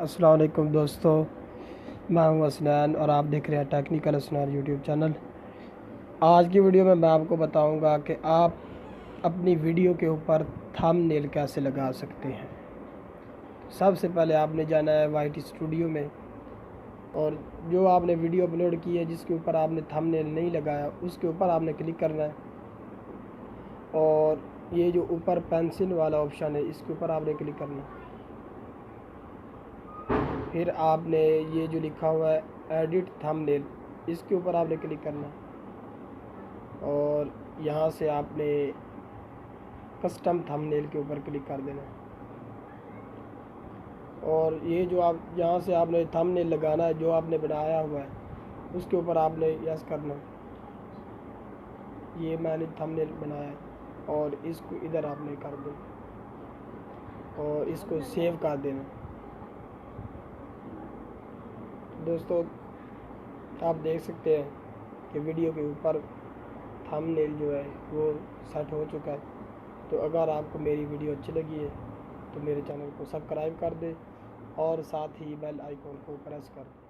अस्सलाम वालेकुम दोस्तों, मैं हूं असनान और आप देख रहे हैं टेक्निकल असनान यूट्यूब चैनल। आज की वीडियो में मैं आपको बताऊंगा कि आप अपनी वीडियो के ऊपर थंबनेल कैसे लगा सकते हैं। सबसे पहले आपने जाना है वाइट स्टूडियो में और जो आपने वीडियो अपलोड की है जिसके ऊपर आपने थंबनेल नहीं लगाया उसके ऊपर आपने क्लिक करना है और ये जो ऊपर पेंसिल वाला ऑप्शन है इसके ऊपर आपने क्लिक करना है। फिर आपने ये जो लिखा हुआ है एडिट थंबनेल इसके ऊपर आपने क्लिक करना है और यहाँ से आपने कस्टम थंबनेल के ऊपर क्लिक कर देना है और ये जो आप यहाँ से आपने थंबनेल लगाना है जो आपने बनाया हुआ है उसके ऊपर आपने यस करना है। ये मैंने थंबनेल बनाया है और इसको इधर आपने कर देना और इसको सेव कर देना। दोस्तों आप देख सकते हैं कि वीडियो के ऊपर थंबनेल जो है वो सेट हो चुका है। तो अगर आपको मेरी वीडियो अच्छी लगी है तो मेरे चैनल को सब्सक्राइब कर दें और साथ ही बेल आइकॉन को प्रेस कर दें।